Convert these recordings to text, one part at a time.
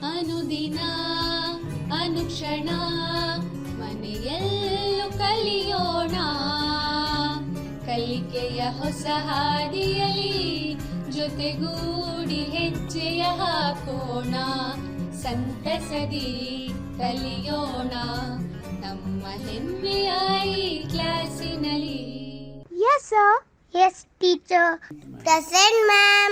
ಅನುದಿನ ಅನುಕ್ಷಣ ಮನೆಯಲ್ಲೂ ಕಲಿಯೋಣ, ಕಲಿಕೆಯ ಹೊಸ ಹಾದಿಯಲಿ ಜೊತೆಗೂಡಿ ಹೆಜ್ಜೆಯ ಹಾಕೋಣ, ಸಂತಸದಿ ಕಲಿಯೋಣ ನಮ್ಮ ಹೆಮ್ಮೆಯ ಈ ಕ್ಲಾಸಿನಲ್ಲಿ. Yes, sir. Yes, teacher. Present, ma'am.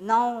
9।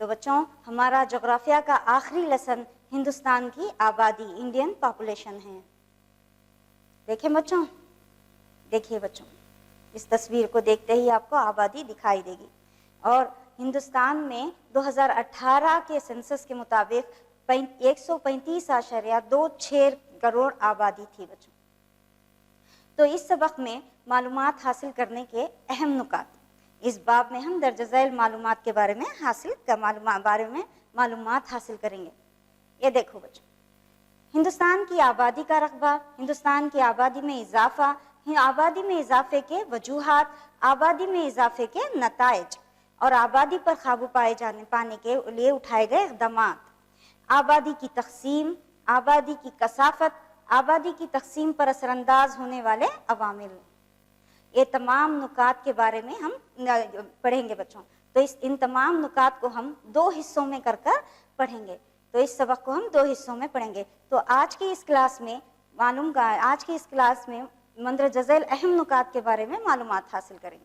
تو بچوں ہمارا جغرافیہ کا آخری لیسن ہندوستان کی آبادی، انڈین پاپولیشن ہے. دیکھیں بچوں، دیکھیے بچوں، اس تصویر کو دیکھتے ہی آپ کو آبادی دکھائی دے گی. اور ہندوستان میں 2018 کے سینسس کے مطابق 135.26 کروڑ آبادی تھی بچوں. تو اس سبق میں معلومات حاصل کرنے کے اہم نکات، اس باب میں ہم درج ذیل معلومات کے بارے میں معلومات حاصل کریں گے. یہ دیکھو بچوں، ہندوستان کی آبادی کا رقبہ، ہندوستان کی آبادی میں اضافہ، آبادی میں اضافے کے وجوہات، آبادی میں اضافے کے نتائج اور آبادی پر قابو پانے کے لیے اٹھائے گئے اقدامات، آبادی کی تقسیم، آبادی کی کثافت، آبادی کی تقسیم پر اثر انداز ہونے والے عوامل. یہ تمام نکات کے بارے میں ہم پڑھیں گے بچوں. تو ان تمام نکات کو ہم 2 حصوں میں کر پڑھیں گے. تو اس سبق کو ہم 2 حصوں میں پڑھیں گے. تو آج کی اس کلاس میں مندرجہ ذیل اہم نکات کے بارے میں معلومات حاصل کریں گے.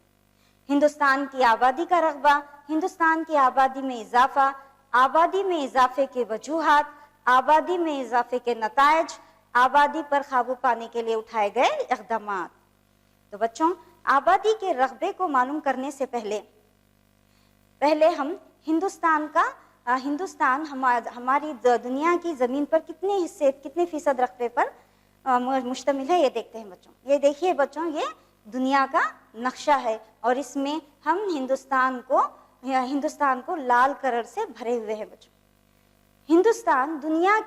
ہندوستان کی آبادی کا رقبہ، ہندوستان کی آبادی میں اضافہ، آبادی میں اضافے کے وجوہات، آبادی میں اضافے کے نتائج، آبادی پر قابو پانے کے لیے اٹھائے گئے اقدامات. تو بچوں آبادی کے رقبے کو معلوم کرنے سے پہلے ہم ہندوستان ہماری دنیا کی زمین پر کتنے فیصد رقبے پر مشتمل ہے یہ دیکھتے ہیں بچوں. یہ دیکھیے بچوں، یہ دنیا کا نقشہ ہے اور اس میں ہم ہندوستان کو لال کلر سے بھرے ہوئے ہیں بچوں. ہندوستان دنیا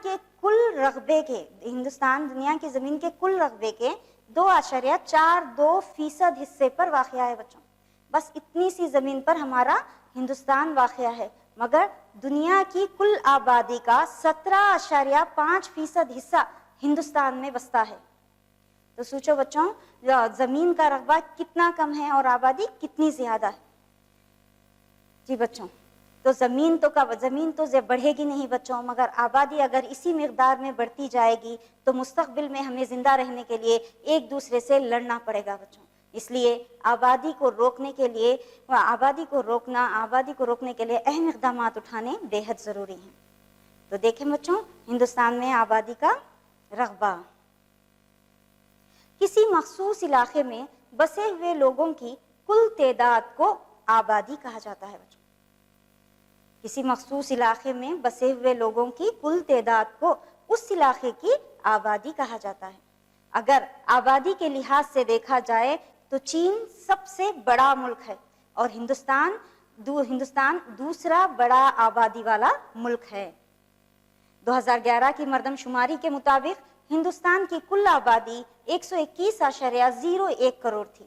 کی زمین کے کل رقبے کے 2.42% حصے پر واقع ہے بچوں. بس اتنی سی زمین پر ہمارا ہندوستان واقع ہے، مگر دنیا کی کل آبادی کا 17.5% حصہ ہندوستان میں بستا ہے. تو سوچو بچوں، زمین کا رقبہ کتنا کم ہے اور آبادی کتنی زیادہ ہے. جی بچوں، تو زمین تو بڑھے گی نہیں بچوں، مگر آبادی اگر اسی مقدار میں بڑھتی جائے گی تو مستقبل میں ہمیں زندہ رہنے کے لیے ایک دوسرے سے لڑنا پڑے گا بچوں. اس لیے آبادی کو روکنے کے لیے اہم اقدامات اٹھانے بے حد ضروری ہیں. تو دیکھیں بچوں، ہندوستان میں آبادی کا رقبہ. کسی مخصوص علاقے میں بسے ہوئے لوگوں کی کل تعداد کو آبادی کہا جاتا ہے بچوں. کسی مخصوص علاقے میں بسے ہوئے لوگوں کی کل تعداد کو اس علاقے کی آبادی کہا جاتا ہے. اگر آبادی کے لحاظ سے دیکھا جائے تو چین سب سے بڑا ملک ہے اور ہندوستان دوسرا بڑا آبادی والا ملک ہے. 2011 کی مردم شماری کے مطابق ہندوستان کی کل آبادی 121.01 کروڑ تھی،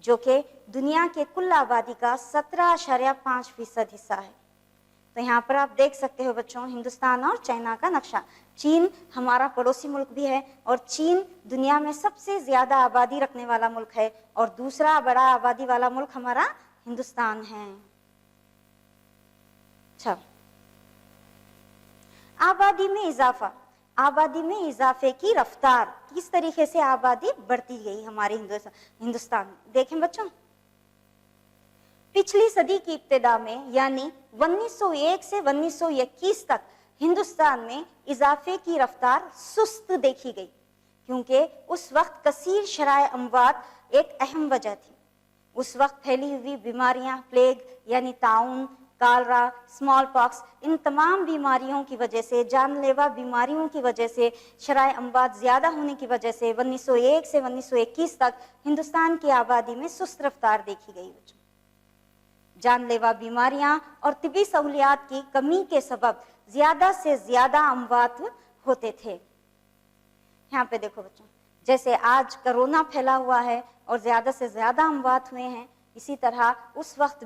جو کہ دنیا کے کل آبادی کا 17.5% حصہ ہے. تو یہاں پر آپ دیکھ سکتے ہو بچوں ہندوستان اور چائنا کا نقشہ. چین ہمارا پڑوسی ملک بھی ہے اور چین دنیا میں سب سے زیادہ آبادی رکھنے والا ملک ہے اور دوسرا بڑا آبادی والا ملک ہمارا ہندوستان ہے. اچھا، آبادی میں اضافے کی رفتار، کس طریقے سے آبادی بڑھتی گئی ہمارے ہندوستان میں. دیکھیں بچوں، پچھلی صدی کی ابتدا میں یعنی 1901 سے 1921 تک ہندوستان میں اضافے کی رفتار سست دیکھی گئی، کیونکہ اس وقت کثیر شرائع اموات ایک اہم وجہ تھی. اس وقت پھیلی ہوئی بیماریاں، پلیگ یعنی طاعون، کالرا، اسمال پاکس، ان تمام بیماریوں کی وجہ سے، جان لیوا بیماریوں کی وجہ سے، شرائع اموات زیادہ ہونے کی وجہ سے 1901 سے 1921 تک ہندوستان کی آبادی میں سست رفتار دیکھی گئی. جان لیوا بیماریاں اور طبی سہولیات کی کمی کے سبب زیادہ سے زیادہ اموات ہوتے تھے. یہاں پہ دیکھو بچوں، جیسے آج کرونا پھیلا ہوا ہے اور زیادہ سے زیادہ اموات ہوئے ہیں، اسی طرح اس وقت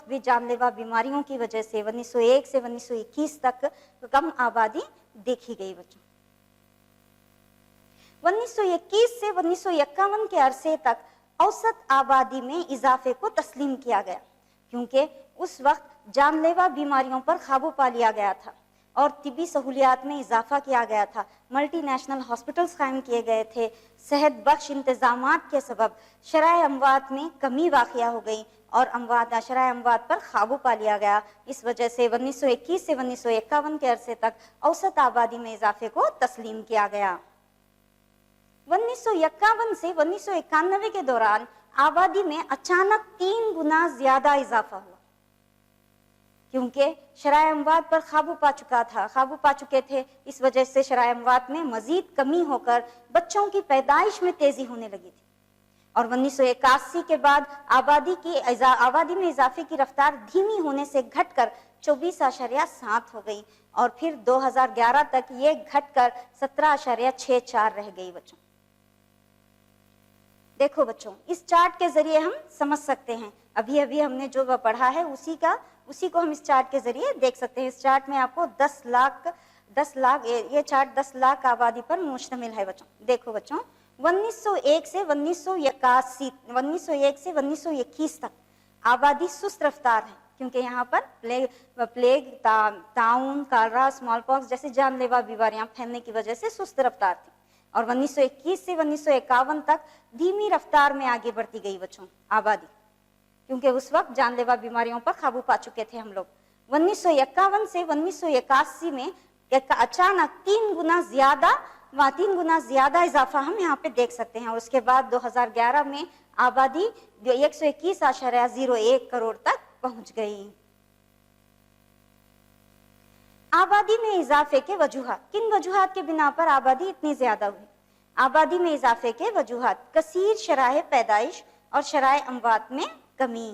بھی جان لیوا بیماریوں کی وجہ سے 1901 سے 1921 تک کم آبادی دیکھی گئی بچوں. 1921 سے 1951 کے عرصے تک اوسط آبادی میں اضافے کو تسلیم کیا گیا، کیونکہ اس وقت جان لیوا بیماریوں پر قابو پا لیا گیا تھا اور طبی سہولیات میں اضافہ کیا گیا تھا. ملٹی نیشنل ہاسپٹلز قائم کیے گئے تھے. صحت بخش انتظامات کے سبب شرائع اموات میں کمی واقع ہو گئی اور شرح اموات پر قابو پا لیا گیا. اس وجہ سے 1921 سے 1951 کے عرصے تک اوسط آبادی میں اضافے کو تسلیم کیا گیا. 1951 سے 1991 کے دوران آبادی میں اچانک 3 گنا زیادہ اضافہ ہوا، کیونکہ شرح اموات پر قابو پا چکے تھے. اس وجہ سے شرح اموات میں مزید کمی ہو کر بچوں کی پیدائش میں تیزی ہونے لگی تھی. اور 1981 کے بعد آبادی میں اضافے کی رفتار دھیمی ہونے سے گھٹ کر 24.7 ہو گئی، اور پھر 2011 تک یہ گھٹ کر 17.64 رہ گئی. بچوں دیکھو بچوں، اس چارٹ کے ذریعے ہم سمجھ سکتے ہیں، ابھی ہم نے جو پڑھا ہے اسی کو ہم اس چارٹ کے ذریعے دیکھ سکتے ہیں. اس چارٹ میں آپ کو 10 لاکھ یہ چارٹ 10 لاکھ آبادی پر مشتمل ہے. بچوں دیکھو بچوں، 1901 سے 1921 تک آبادی سست رفتار ہے، کیونکہ یہاں پر پلیگ، طاعون، کالرا، اسمال پاکس جیسی جان لیوا بیماریاں پھیلنے کی وجہ سے سست رفتار تھی. اور 1921 سے 1951 تک دھیمی رفتار میں آگے بڑھتی گئی بچوں آبادی، کیونکہ اس وقت جان لیوا بیماریوں پر قابو پا چکے تھے ہم لوگ. 1951 سے 1981 میں اچانک 3 گنا زیادہ اضافہ ہم یہاں پہ دیکھ سکتے ہیں. اور اس کے بعد 2011 میں آبادی 121.01 کروڑ تک پہنچ گئی. آبادی میں اضافے کے وجوہات، کن وجوہات کے بنا پر آبادی اتنی زیادہ ہوئی؟ آبادی میں اضافے کے وجوہات: کثیر شرح پیدائش اور شرح اموات میں کمی.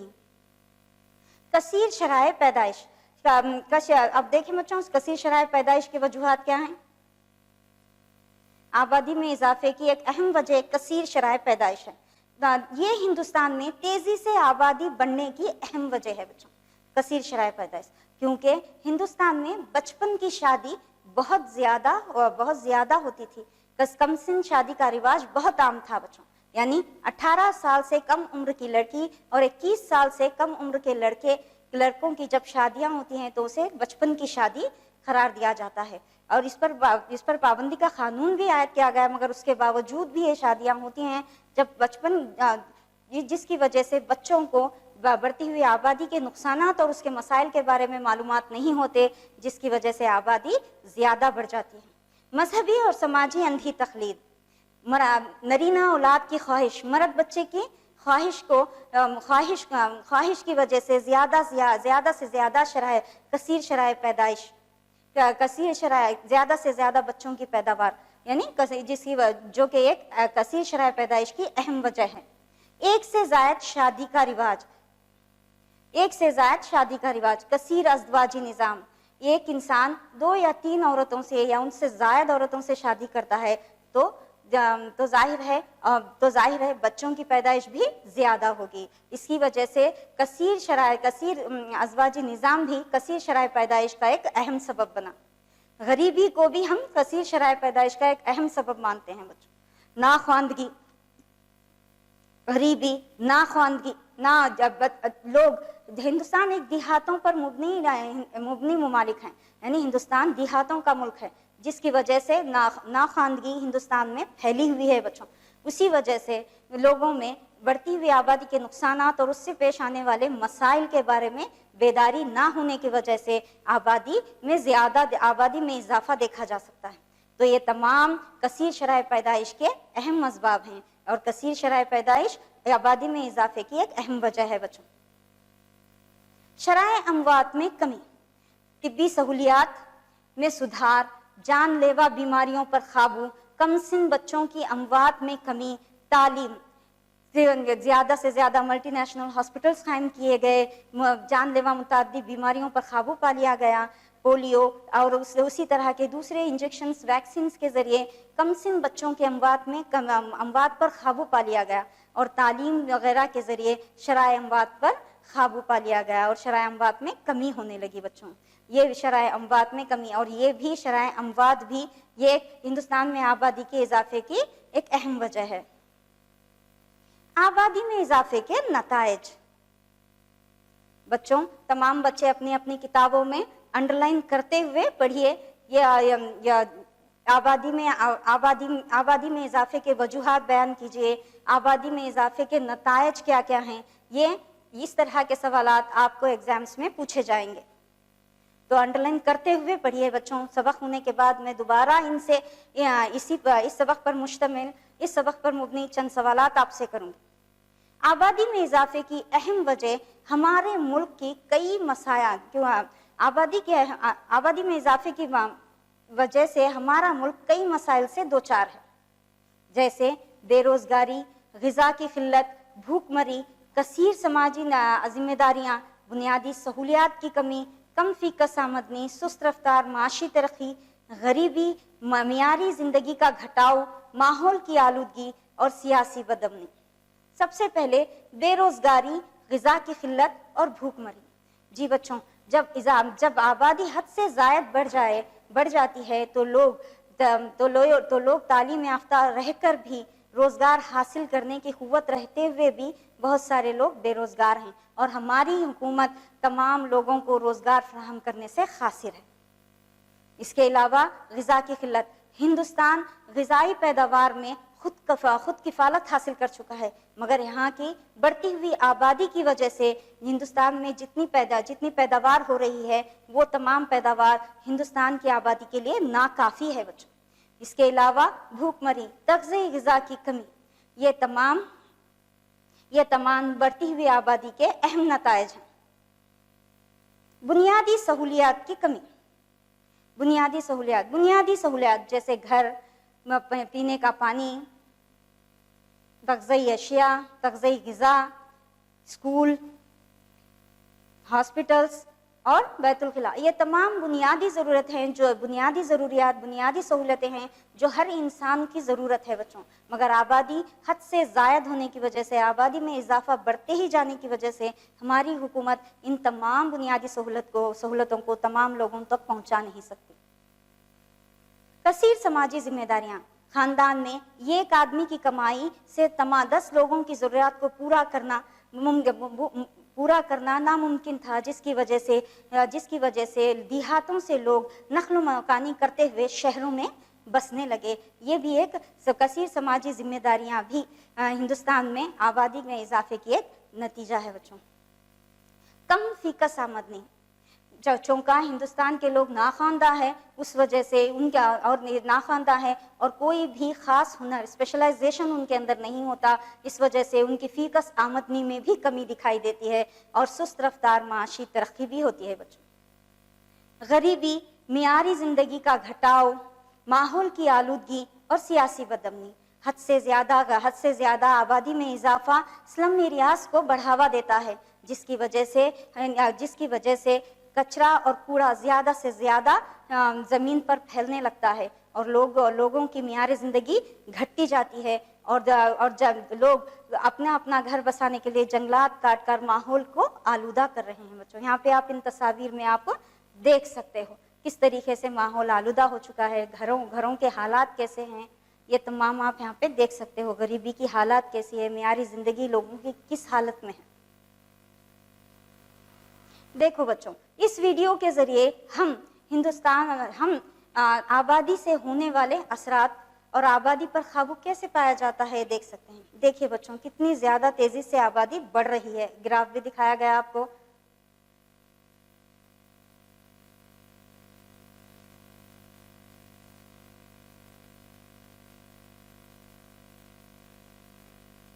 کثیر شرح پیدائش، اب دیکھیں بچوں، کثیر شرح پیدائش کے وجوہات کیا ہیں؟ آبادی میں اضافے کی ایک اہم وجہ کثیر شرح پیدائش ہے. یہ ہندوستان میں تیزی سے آبادی بڑھنے کی اہم وجہ ہے بچوں، کثیر شرح پیدائش، کیونکہ ہندوستان میں بچپن کی شادی بہت زیادہ ہوتی تھی. کم سن شادی کا رواج بہت عام تھا بچوں، یعنی 18 سال سے کم عمر کی لڑکی اور 21 سال سے کم عمر کے لڑکوں کی جب شادیاں ہوتی ہیں تو اسے بچپن کی شادی قرار دیا جاتا ہے. اور اس پر پابندی کا قانون بھی عائد کیا گیا، مگر اس کے باوجود بھی یہ شادیاں ہوتی ہیں جب جس کی وجہ سے بچوں کو بڑھتی ہوئی آبادی کے نقصانات اور اس کے مسائل کے بارے میں معلومات نہیں ہوتے، جس کی وجہ سے آبادی زیادہ بڑھ جاتی ہے. مذہبی اور سماجی اندھی تقلید، نرینہ اولاد کی خواہش، مرد بچے کی خواہش کی وجہ سے زیادہ سے زیادہ کثیر شرح پیدائش، زیادہ سے زیادہ بچوں کی پیداوار، یعنی جو کہ ایک کثیر شرح پیدائش کی اہم وجہ ہے. ایک سے زائد شادی کا رواج، کثیر ازدواجی نظام. ایک انسان 2 یا 3 عورتوں سے یا ان سے زائد عورتوں سے شادی کرتا ہے تو ظاہر ہے بچوں کی پیدائش بھی زیادہ ہوگی. اس کی وجہ سے کثیر ازدواجی نظام بھی کثیر شرح پیدائش کا ایک اہم سبب بنا. غریبی کو بھی ہم کثیر شرح پیدائش کا ایک اہم سبب مانتے ہیں بچوں. ناخواندگی، غریبی، ناخواندگی، ہندوستان ایک دیہاتوں پر مبنی ممالک ہیں، یعنی ہندوستان دیہاتوں کا ملک ہے، جس کی وجہ سے ناخواندگی ہندوستان میں پھیلی ہوئی ہے بچوں. اسی وجہ سے لوگوں میں بڑھتی ہوئی آبادی کے نقصانات اور اس سے پیش آنے والے مسائل کے بارے میں بیداری نہ ہونے کی وجہ سے آبادی میں اضافہ دیکھا جا سکتا ہے. تو یہ تمام کثیر شرح پیدائش کے اہم اسباب ہیں، اور کثیر شرح پیدائش آبادی میں اضافے کی ایک اہم وجہ ہے بچوں. شرح اموات میں کمی، طبی سہولیات میں سدھار، جان لیوا بیماریوں پر قابو، کم سن بچوں کی اموات میں کمی، تعلیم، زیادہ سے زیادہ ملٹی نیشنل ہاسپٹلز قائم کیے گئے، جان لیوا متعدی بیماریوں پر قابو پا لیا گیا، پولیو اور اسی طرح کے دوسرے انجیکشنز، ویکسینز کے ذریعے کم سن بچوں کے اموات پر قابو پا لیا گیا، اور تعلیم وغیرہ کے ذریعے شرح اموات پر قابو پا لیا گیا، اور شرح اموات میں کمی ہونے لگی بچوں. یہ شرح اموات میں کمی، اور یہ بھی شرح اموات بھی یہ ہندوستان میں آبادی کے اضافے کی ایک اہم وجہ ہے. آبادی میں اضافے کے نتائج. بچوں، تمام بچے اپنی اپنی کتابوں میں انڈر لائن کرتے ہوئے پڑھیے. آبادی میں اضافے کے وجوہات بیان کیجیے، آبادی میں اضافے کے نتائج کیا کیا ہیں. یہ اس طرح کے سوالات آپ کو ایگزامس میں پوچھے جائیں گے. تو انڈر لائن کرتے ہوئے پڑھیے بچوں. سبق ہونے کے بعد میں دوبارہ ان سے اس سبق پر مشتمل، اس سبق پر مبنی چند سوالات آپ سے کروں گی. آبادی میں اضافے کی اہم وجہ ہمارے ملک کی کئی مسائل، آبادی میں اضافے کی وجہ سے ہمارا ملک کئی مسائل سے دوچار ہے، جیسے بے روزگاری، غذا کی قلت، بھوک مری، کثیر سماجی ذمہ داریاں، بنیادی سہولیات کی کمی، کم فی کس آمدنی، سست رفتار معاشی ترقی، غریبی، معیاری زندگی کا گھٹاؤ، ماحول کی آلودگی اور سیاسی بدامنی. سب سے پہلے بے روزگاری، غذا کی قلت اور بھوک مری. جی بچوں، جب آبادی حد سے زائد بڑھ جاتی ہے تو لوگ تعلیم یافتہ رہ کر بھی، روزگار حاصل کرنے کی قوت رہتے ہوئے بھی بہت سارے لوگ بے روزگار ہیں، اور ہماری حکومت تمام لوگوں کو روزگار فراہم کرنے سے قاصر ہے. اس کے علاوہ غذا کی قلت. ہندوستان غذائی پیداوار میں خود کفالت حاصل کر چکا ہے، مگر یہاں کی بڑھتی ہوئی آبادی کی وجہ سے ہندوستان میں جتنی پیداوار ہو رہی ہے وہ تمام پیداوار ہندوستان کی آبادی کے لیے ناکافی ہے بچوں. اس کے علاوہ بھوک مری، تغذیہ غذا کی کمی، یہ تمام بڑھتی ہوئی آبادی کے اہم نتائج ہیں. بنیادی سہولیات کی کمی. بنیادی سہولیات جیسے گھر، پینے کا پانی، تغذیہ اشیاء، تغذیہ غذا، اسکول، ہاسپٹلس اور بیت الخلاء، یہ تمام بنیادی ضروریات، بنیادی سہولتیں ہیں جو ہر انسان کی ضرورت ہے بچوں. مگر آبادی حد سے زائد ہونے کی وجہ سے، آبادی میں اضافہ بڑھتے ہی جانے کی وجہ سے ہماری حکومت ان تمام بنیادی سہولتوں کو تمام لوگوں تک پہنچا نہیں سکتی. کثیر سماجی ذمہ داریاں. خاندان میں ایک آدمی کی کمائی سے 10 لوگوں کی ضروریات کو پورا کرنا ناممکن تھا، جس کی وجہ سے دیہاتوں سے لوگ نقل و مکانی کرتے ہوئے شہروں میں بسنے لگے. یہ بھی ایک کثیر سماجی ذمہ داریاں بھی ہندوستان میں آبادی میں اضافے کی ایک نتیجہ ہے بچوں. کم فی کس آمدنی. چونکہ ہندوستان کے لوگ ناخواندہ ہے، اس وجہ سے ناخواندہ ہے اور کوئی بھی خاص ہنر، اسپیشلائزیشن ان کے اندر نہیں ہوتا، اس وجہ سے ان کی فی کس آمدنی میں بھی کمی دکھائی دیتی ہے اور سست رفتار معاشی ترقی بھی ہوتی ہے بچوں. غریبی، معیاری زندگی کا گھٹاؤ، ماحول کی آلودگی اور سیاسی بدامنی. حد سے زیادہ آبادی میں اضافہ سلم ایریاز کو بڑھاوا دیتا ہے، جس کی وجہ سے کچرا اور کوڑا زیادہ سے زیادہ زمین پر پھیلنے لگتا ہے اور لوگوں کی معیار زندگی گھٹتی جاتی ہے، اور جب لوگ اپنا گھر بسانے کے لیے جنگلات کاٹ کر ماحول کو آلودہ کر رہے ہیں بچوں. یہاں پہ آپ ان تصاویر میں آپ دیکھ سکتے ہو کس طریقے سے ماحول آلودہ ہو چکا ہے، گھروں کے حالات کیسے ہیں، یہ تمام آپ یہاں پہ دیکھ سکتے ہو. غریبی کی حالات کیسی ہے، معیاری زندگی لوگوں کی کس حالت میں ہے. دیکھو بچوں، اس ویڈیو کے ذریعے ہم آبادی سے ہونے والے اثرات اور آبادی پر قابو کیسے پایا جاتا ہے دیکھ سکتے ہیں. دیکھیے بچوں، کتنی زیادہ تیزی سے آبادی بڑھ رہی ہے. گراف بھی دکھایا گیا آپ کو.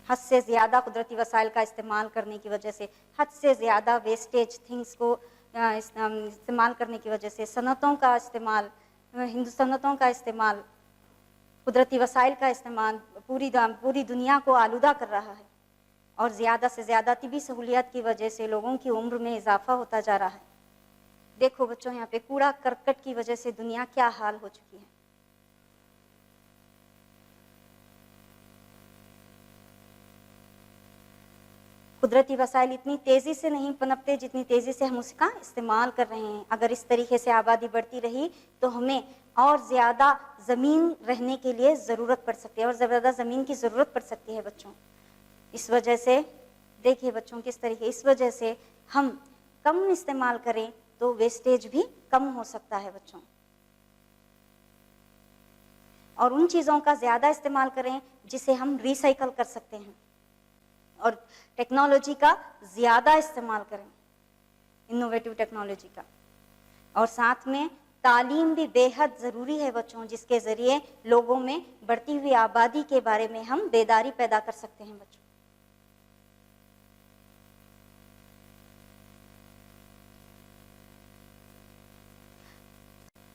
حد سے زیادہ قدرتی وسائل کا استعمال کرنے کی وجہ سے، حد سے زیادہ ویسٹیج تھنگس کو استعمال کرنے کی وجہ سے، صنعتوں کا استعمال، قدرتی وسائل کا استعمال پوری دنیا کو آلودہ کر رہا ہے، اور زیادہ سے زیادہ طبی سہولیات کی وجہ سے لوگوں کی عمر میں اضافہ ہوتا جا رہا ہے. دیکھو بچوں، یہاں پہ کوڑا کرکٹ کی وجہ سے دنیا کیا حال ہو چکی ہے. قدرتی وسائل اتنی تیزی سے نہیں پنپتے جتنی تیزی سے ہم اس کا استعمال کر رہے ہیں. اگر اس طریقے سے آبادی بڑھتی رہی تو ہمیں اور زیادہ زمین رہنے کے لیے ضرورت پڑ سکتی ہے، اور زیادہ زمین کی ضرورت پڑ سکتی ہے بچوں. اس وجہ سے دیکھیے بچوں کس طریقے، اس وجہ سے ہم کم استعمال کریں تو ویسٹیج بھی کم ہو سکتا ہے بچوں، اور ان چیزوں کا زیادہ استعمال کریں جسے ہم ریسائیکل کر سکتے ہیں. اور ٹیکنالوجی کا زیادہ استعمال کریں، انوویٹو ٹیکنالوجی کا. اور ساتھ میں تعلیم بھی بے حد ضروری ہے بچوں، جس کے ذریعے لوگوں میں بڑھتی ہوئی آبادی کے بارے میں ہم بیداری پیدا کر سکتے ہیں بچوں.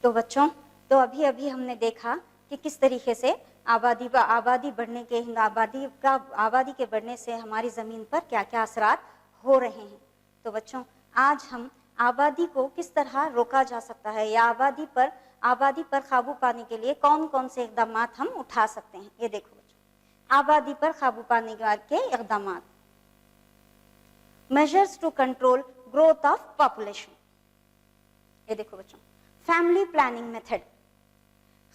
تو بچوں، تو ابھی ہم نے دیکھا کہ کس طریقے سے آبادی بڑھنے کے آبادی کے بڑھنے سے ہماری زمین پر کیا کیا اثرات ہو رہے ہیں. تو بچوں، آج ہم آبادی کو کس طرح روکا جا سکتا ہے، یا آبادی پر قابو پانے کے لیے کون کون سے اقدامات ہم اٹھا سکتے ہیں. یہ دیکھو بچوں، آبادی پر قابو پانے کے اقدامات. Measures to control growth of population. یہ دیکھو بچوں، فیملی پلاننگ میتھڈ،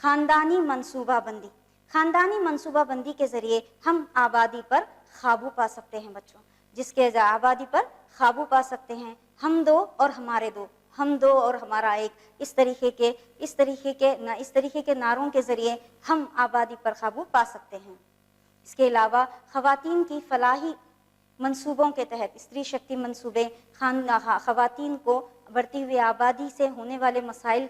خاندانی منصوبہ بندی. خاندانی منصوبہ بندی کے ذریعے ہم آبادی پر قابو پا سکتے ہیں بچوں، جس کے آبادی پر قابو پا سکتے ہیں. ہم دو اور ہمارے دو، ہم دو اور ہمارا ایک، اس طریقے کے نعروں کے ذریعے ہم آبادی پر قابو پا سکتے ہیں. اس کے علاوہ خواتین کی فلاحی منصوبوں کے تحت، استری شکتی منصوبے، خواتین کو بڑھتی ہوئی آبادی سے ہونے والے مسائل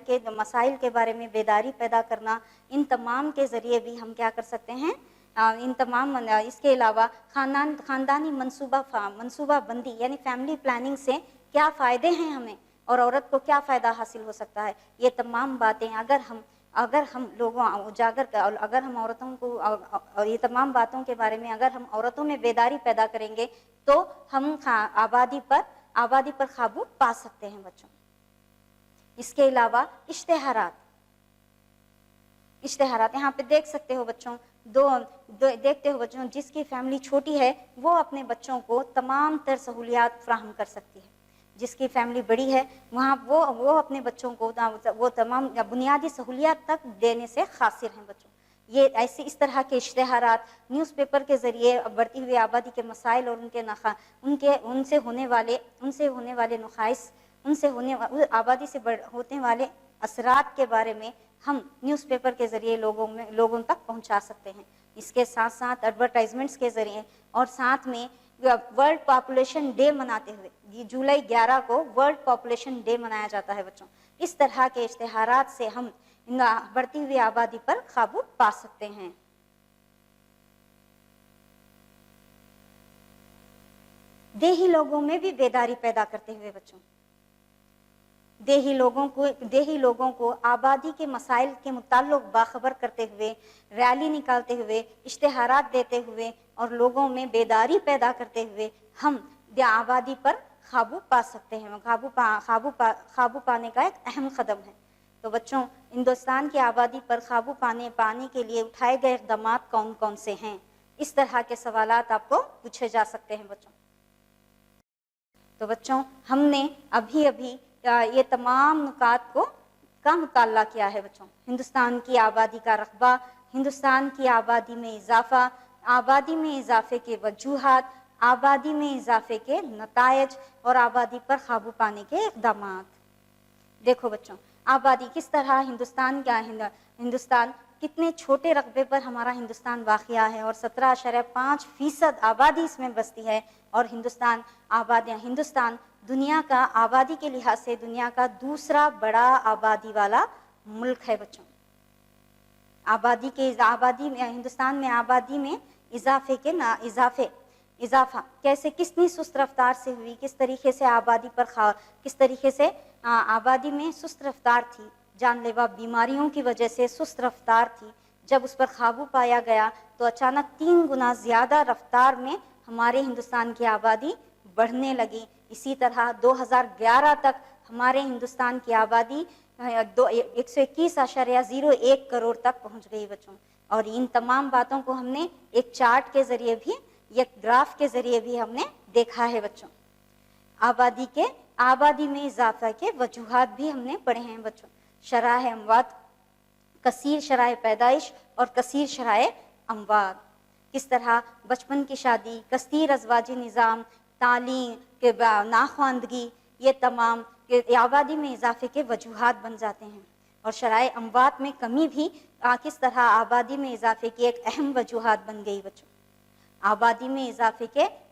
کے بارے میں بیداری پیدا کرنا، ان تمام کے ذریعے بھی ہم کیا کر سکتے ہیں. اس کے علاوہ خاندانی منصوبہ بندی یعنی فیملی پلاننگ سے کیا فائدے ہیں ہمیں، اور عورت کو کیا فائدہ حاصل ہو سکتا ہے. یہ تمام باتیں اگر ہم لوگوں اگر ہم عورتوں کو، یہ تمام باتوں کے بارے میں اگر ہم عورتوں میں بیداری پیدا کریں گے تو ہم آبادی پر قابو پا سکتے ہیں بچوں. اس کے علاوہ اشتہارات یہاں پہ دیکھ سکتے ہو بچوں، دیکھتے ہو بچوں، جس کی فیملی چھوٹی ہے وہ اپنے بچوں کو تمام تر سہولیات فراہم کر سکتی ہے. جس کی فیملی بڑی ہے وہاں وہ اپنے بچوں کو وہ تمام بنیادی سہولیات تک دینے سے قاصر ہیں بچوں. یہ اس طرح کے اشتہارات نیوز پیپر کے ذریعے بڑھتی ہوئی آبادی کے مسائل اور ان سے ہونے والے نقائص، آبادی سے ہونے والے اثرات کے بارے میں ہم نیوز پیپر کے ذریعے لوگوں تک پہنچا سکتے ہیں. اس کے ساتھ ساتھ ایڈورٹائزمنٹس کے ذریعے، اور ساتھ میں ورلڈ پاپولیشن ڈے مناتے ہوئے، جولائی 11 کو ورلڈ پاپولیشن ڈے منایا جاتا ہے بچوں. اس طرح کے اشتہارات سے ہم بڑھتی ہوئی آبادی پر قابو پا سکتے ہیں. دیہی لوگوں میں بھی بیداری پیدا کرتے ہوئے بچوں، دیہی لوگوں کو آبادی کے مسائل کے متعلق باخبر کرتے ہوئے، ریلی نکالتے ہوئے، اشتہارات دیتے ہوئے اور لوگوں میں بیداری پیدا کرتے ہوئے ہم آبادی پر قابو پا سکتے ہیں. قابو پانے کا ایک اہم قدم ہے. تو بچوں، ہندوستان کی آبادی پر قابو پانے کے لیے اٹھائے گئے اقدامات کون کون سے ہیں؟ اس طرح کے سوالات آپ کو پوچھے جا سکتے ہیں بچوں. تو بچوں، ہم نے ابھی یہ تمام نکات کا مطالعہ کیا ہے بچوں. ہندوستان کی آبادی کا رقبہ، ہندوستان کی آبادی میں اضافہ، آبادی میں اضافے کے وجوہات، آبادی میں اضافے کے نتائج اور آبادی پر قابو پانے کے اقدامات. دیکھو بچوں، آبادی کس طرح ہندوستان کتنے چھوٹے رقبے پر ہمارا ہندوستان واقع ہے، اور 17.5% آبادی اس میں بستی ہے. اور ہندوستان دنیا کا آبادی کے لحاظ سے دنیا کا دوسرا بڑا آبادی والا ملک ہے بچوں. ہندوستان میں آبادی میں اضافہ کتنی سست رفتار سے ہوئی، کس طریقے سے آبادی میں سست رفتار تھی، جان لیوا بیماریوں کی وجہ سے سست رفتار تھی. جب اس پر قابو پایا گیا تو اچانک 3 گنا زیادہ رفتار میں ہمارے ہندوستان کی آبادی بڑھنے لگی. اسی طرح 2011 تک ہمارے ہندوستان کی آبادی 121.01 کروڑ تک پہنچ گئی بچوں. اور ان تمام باتوں کو ہم نے ایک چارٹ کے ذریعے بھی، ایک گراف کے ذریعے بھی ہم نے دیکھا ہے بچوں. آبادی میں اضافہ کے وجوہات بھی ہم نے پڑھے ہیں بچوں. شرح اموات، کثیر شرح پیدائش اور کثیر شرح اموات. کس طرح بچپن کی شادی، کثیر ازواجی نظام، تعلیم کے ناخواندگی، یہ تمام آبادی میں اضافے کے وجوہات بن جاتے ہیں. اور شرح اموات میں کمی بھی کس طرح آبادی میں اضافے کی ایک اہم وجوہات بن گئی بچوں. آبادی میں اضافے کے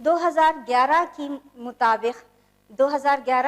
2011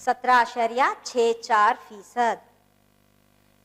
17.64%।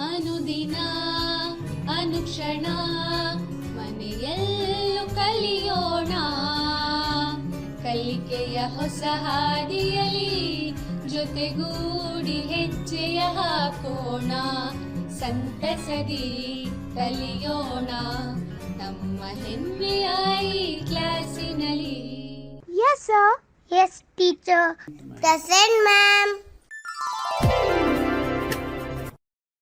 ಅನುದಿನ ಅನುಕ್ಷಣ ಮನೆಯಲ್ಲೂ ಕಲಿಯೋಣ, ಕಲಿಕೆಯ ಹೊಸ ಹಾದಿಯಲಿ ಜೊತೆಗೂಡಿ ಹೆಜ್ಜೆಯ ಹಾಕೋಣ, ಸಂತಸದಿ ಕಲಿಯೋಣ ನಮ್ಮ ಹೆಮ್ಮೆಯ ಈ ಕ್ಲಾಸಿನಲ್ಲಿ. Yes sir. Yes teacher. Present ma'am.